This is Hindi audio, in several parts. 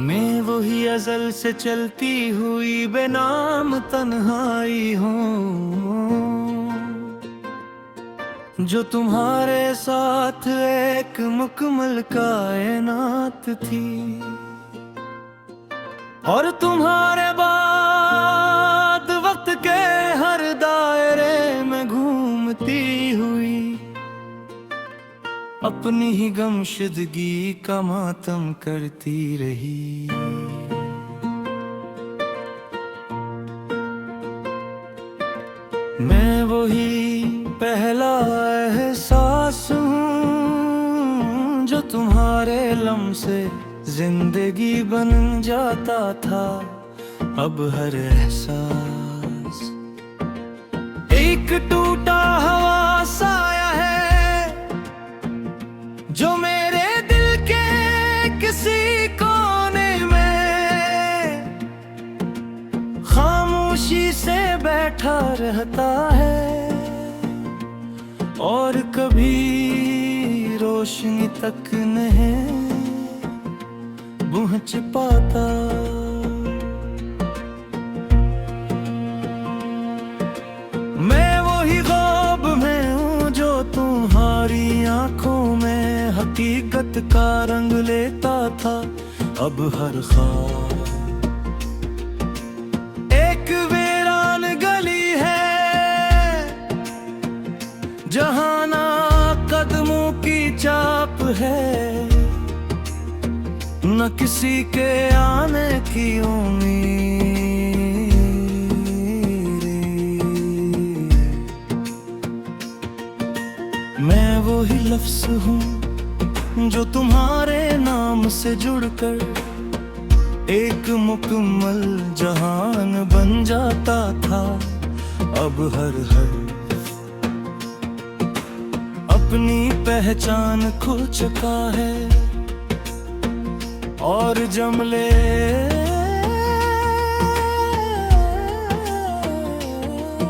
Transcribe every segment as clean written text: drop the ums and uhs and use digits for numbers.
मैं वही अज़ल से चलती हुई बेनाम तन्हाई हूँ, जो तुम्हारे साथ एक मुकम्मल कायनात थी। और तुम्हारे बाद वक्त के हर दायरे में घूमती हुई अपनी ही गमशुदगी का मातम करती रही। मैं वही पहला एहसास हूँ जो तुम्हारे लम्से जिंदगी बन जाता था। अब हर एहसास एक टूटा हवा साया है, जो मेरे दिल के किसी कोने में खामोशी से बैठा रहता है और कभी रोशनी तक नहीं पहुंच पाता। मैं वही ख्वाब में हूँ जो तुम्हारी आंखों में हकीकत का रंग लेता था। अब हर ख्वाब एक वीरान गली है, जहाँ ना कदमों की चाप है, न किसी के आने की उम्मीद। मैं वही लफ्ज़ हूँ जो तुम्हारे नाम से जुड़कर एक मुकम्मल जहान बन जाता था। अब हर अपनी पहचान खो चुका है और जमले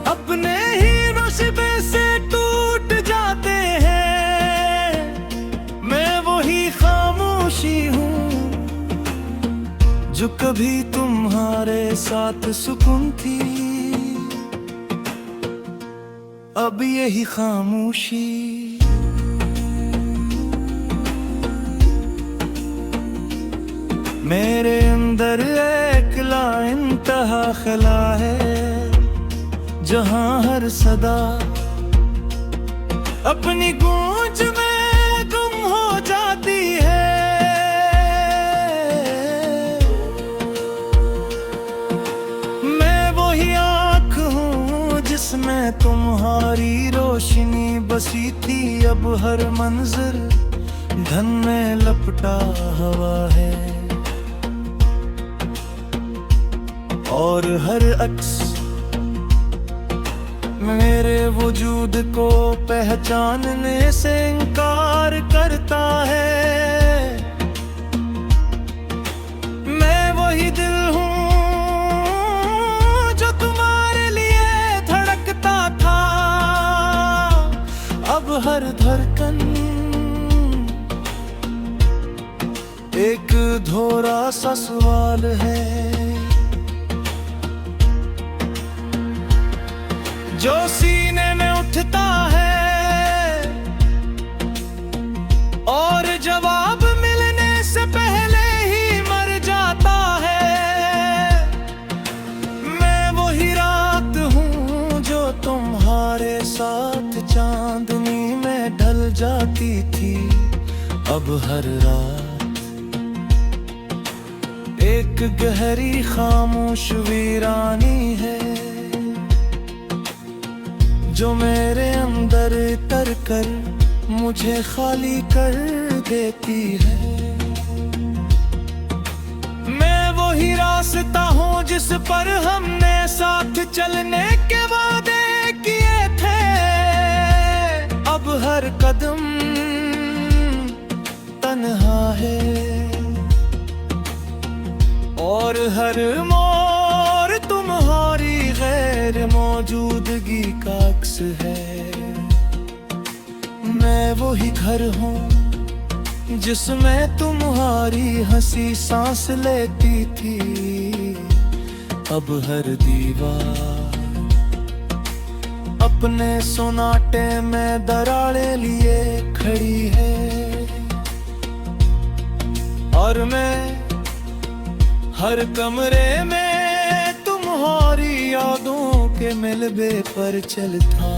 अपने ही नसीबे से टूट जाते हैं। मैं वही खामोशी हूँ जो कभी तुम्हारे साथ सुकून थी। अब यही खामोशी मेरे अंदर एक लाइंतहा खला है, जहाँ हर सदा अपनी गूंज में गुम हो जाती है। मैं वही आँख हूँ जिसमें तुम्हारी रोशनी बसी थी। अब हर मंजर धन में लपटा हुआ है और हर अक्स मेरे वजूद को पहचानने से इनकार करता है। मैं वही दिल हूँ जो तुम्हारे लिए धड़कता था। अब हर धड़कन एक अधूरा सा सवाल है, जो सीने में उठता है और जवाब मिलने से पहले ही मर जाता है। मैं वही रात हूँ जो तुम्हारे साथ चांदनी में ढल जाती थी। अब हर रात एक गहरी खामोश वीरानी है, जो मेरे अंदर तर कर मुझे खाली कर देती है। मैं वही रास्ता हूँ जिस पर हमने साथ चलने के वादे किए थे। अब हर कदम तन्हा है और हर मोड़ तुम्हारी गैर मौजूदगी का अक्स है। मैं वही घर हूँ जिसमें तुम्हारी हंसी सांस लेती थी। अब हर दीवार अपने सोनाटे में दरारें लिए खड़ी है, और मैं हर कमरे में तुम्हारी यादों के मिलबे पर चलता।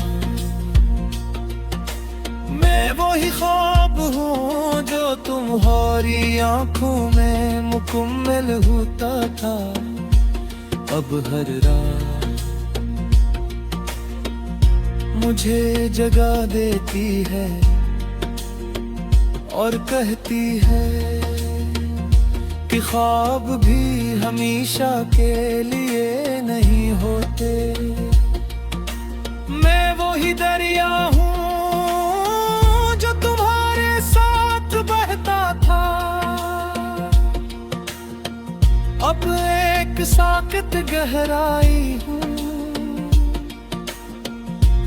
मैं वही ख्वाब हूँ जो तुम्हारी आंखों में मुकम्मल होता था। अब हर रात मुझे जगा देती है और कहती है कि ख्वाब भी हमेशा के लिए नहीं होते। मैं वही दरिया हूँ जो तुम्हारे साथ बहता था। अब एक साकित गहराई हूँ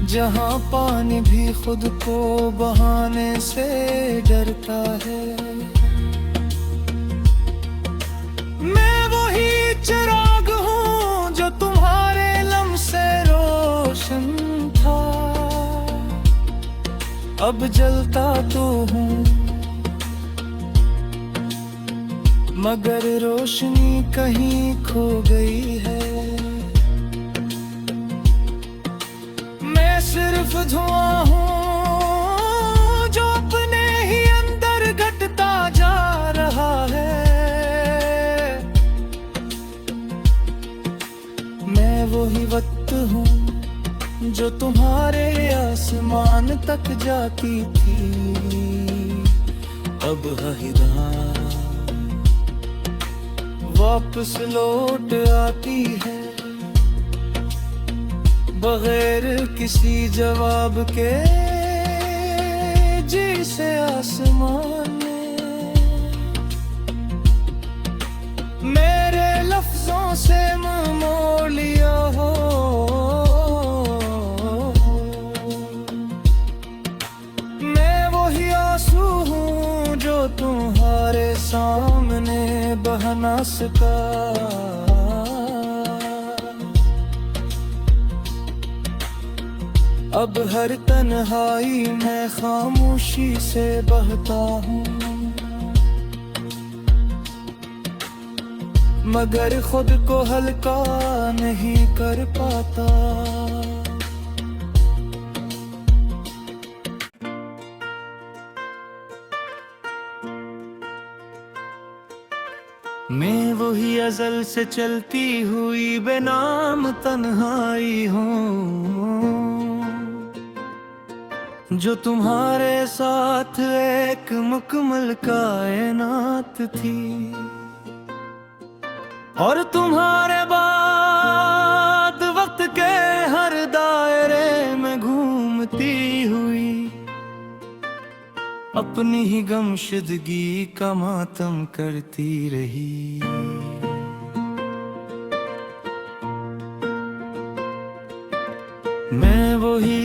जहाँ पानी भी खुद को बहाने से डरता है। मैं वही चिराग हूँ जो तुम्हारे लम्ह से रोशन था। अब जलता तो हूँ मगर रोशनी कहीं खो गई है। मैं सिर्फ धुआं हूँ जो अपने ही अंदर घटता जा रहा है। मैं वही वक्त हूँ जो तुम्हारे आसमान तक जाती थी। अब हिदा वापस लौट आती है बगैर किसी जवाब के, जिसे आसमान ने मेरे लफ्जों से मुंह मोड़ लिया हो। मैं वही आंसू हूँ जो तुम्हारे सामने बह ना सका। अब हर तन्हाई में खामोशी से बहता हूँ मगर खुद को हल्का नहीं कर पाता। मैं वही अज़ल से चलती हुई बेनाम तन्हाई हूँ जो तुम्हारे साथ एक मुकम्मल कायनात थी। और तुम्हारे बाद वक्त के हर दायरे में घूमती हुई अपनी ही गमशदगी का मातम करती रही। मैं वही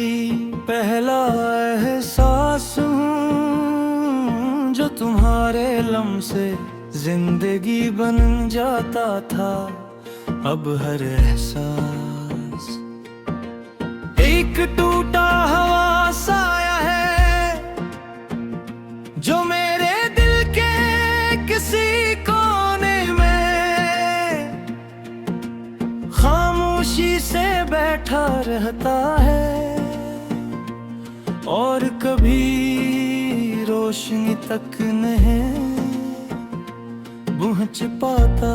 पहला एहसास हूँ जो तुम्हारे लम्ह से जिंदगी बन जाता था। अब हर एहसास एक टूटा हवा साया है जो मेरे दिल के किसी कोने में खामोशी से बैठा रहता है और कभी रोशनी तक नहीं पहुंच पाता।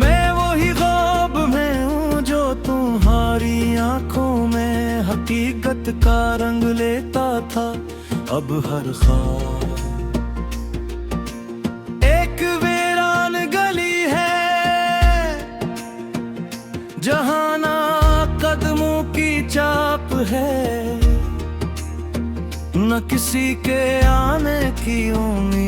मैं वही ख्वाब में हूँ जो तुम्हारी आंखों में हकीकत का रंग लेता था। अब हर ख्वाब एक वीरान गली है जहाँ ना कदमों की चाप है न किसी के आने की उम्मीद।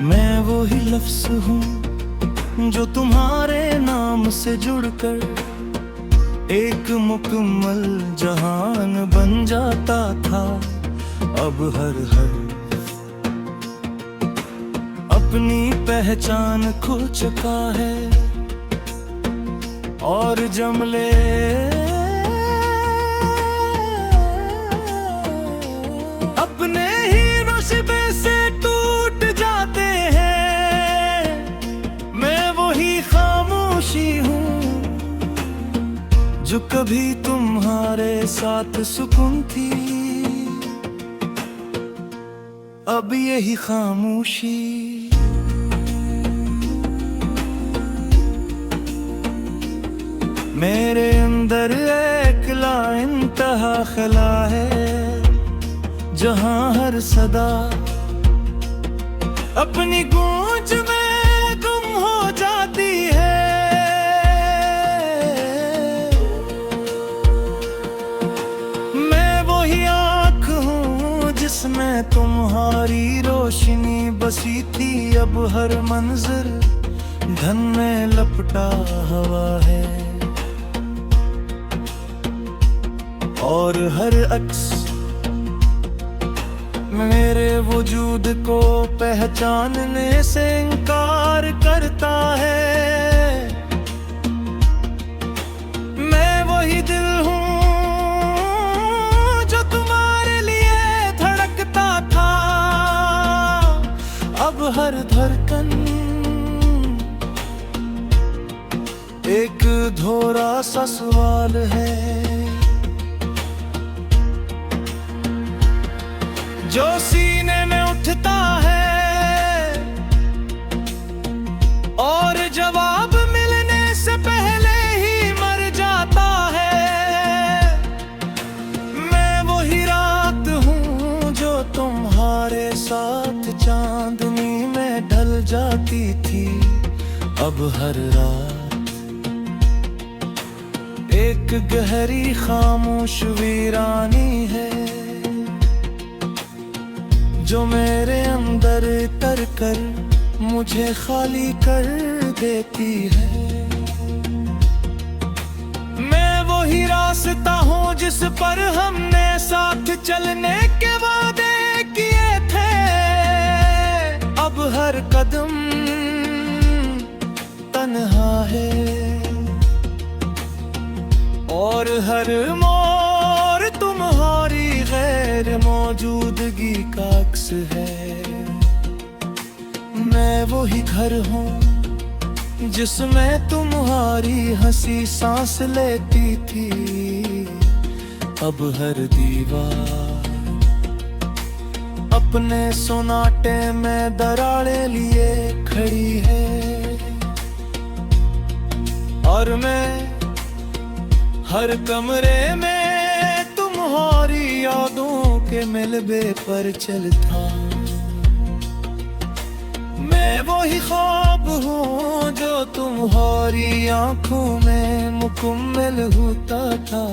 मैं वही लफ्ज़ हूँ जो तुम्हारे नाम से जुड़कर एक मुकम्मल जहान बन जाता था। अब हर अपनी पहचान खो चुका है और जमले अपने ही नस्बे से टूट जाते हैं। मैं वही खामोशी हूँ जो कभी तुम्हारे साथ सुकून थी। अब यही खामोशी मेरे अंदर एक ला इंतहा खला है, जहां हर सदा अपनी गूंज में गुम हो जाती है। मैं वही आँख हूँ जिसमें तुम्हारी रोशनी बसी थी। अब हर मंजर धन में लपटा हवा है और हर अक्स मेरे वजूद को पहचानने से इनकार करता है। मैं वही दिल हूँ जो तुम्हारे लिए धड़कता था। अब हर धड़कन एक धोरा सा सवाल है जो सीने में उठता है और जवाब मिलने से पहले ही मर जाता है। मैं वही रात हूँ जो तुम्हारे साथ चांदनी में ढल जाती थी। अब हर रात एक गहरी खामोश वीरानी है जो मेरे अंदर तर कर मुझे खाली कर देती है। मैं वही रास्ता हूँ जिस पर हमने साथ चलने के वादे किए थे। अब हर कदम तन्हा है और हर मोड़ तुम्हारी गैर मौजूदगी का अक्स है। मैं वही घर हूँ जिसमें तुम्हारी हंसी सांस लेती थी। अब हर दीवार अपने सोनाटे में दरारें लिए खड़ी है और मैं हर कमरे में तुम्हारी यादों के मिलबे पर चलता। मैं वही ख्वाब हूँ जो तुम्हारी आंखों में मुकम्मल होता था।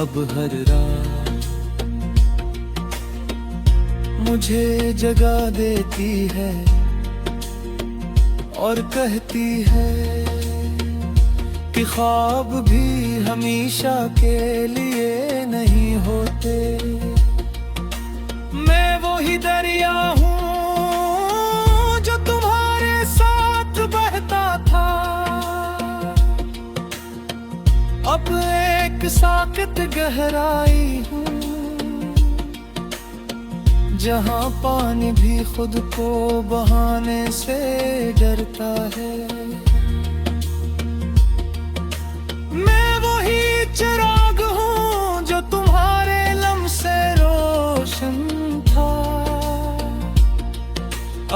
अब हर रात मुझे जगा देती है और कहती है कि ख्वाब भी हमेशा के लिए नहीं होते। मैं वही दरिया हूँ जो तुम्हारे साथ बहता था। अब एक साकत गहराई हूँ जहाँ पानी भी खुद को बहाने से डरता है। मैं वही चिराग हूँ जो तुम्हारे लम से रोशन था।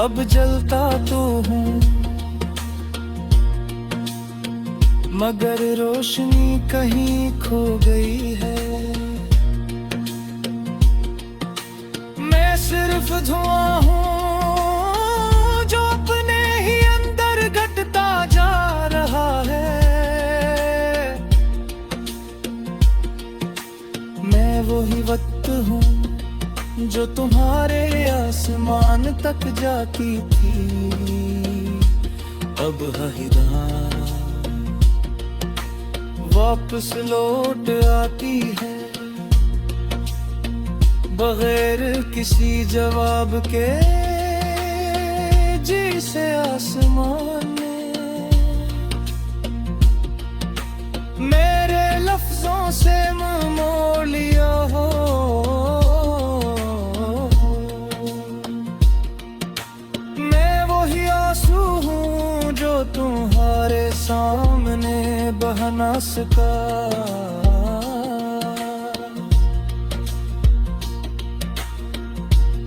अब जलता तो हूँ मगर रोशनी कहीं खो गई है। मैं सिर्फ धुआं हूँ जो अपने ही अंदर घटता जा रहा है। मैं वही वक्त हूँ जो तुम्हारे आसमान तक जाती थी अब हैरान वापस लौट आती है बगैर किसी जवाब के जिसे आसमान ने मेरे लफ्जों से मुंह मोड़ लिया हो। मैं वही आंसू हूँ जो तुम्हारे सामने बह ना सका।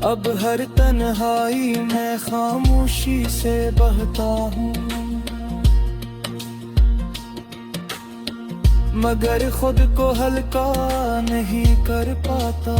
अब हर तन्हाई में खामोशी से बहता हूँ, मगर खुद को हल्का नहीं कर पाता।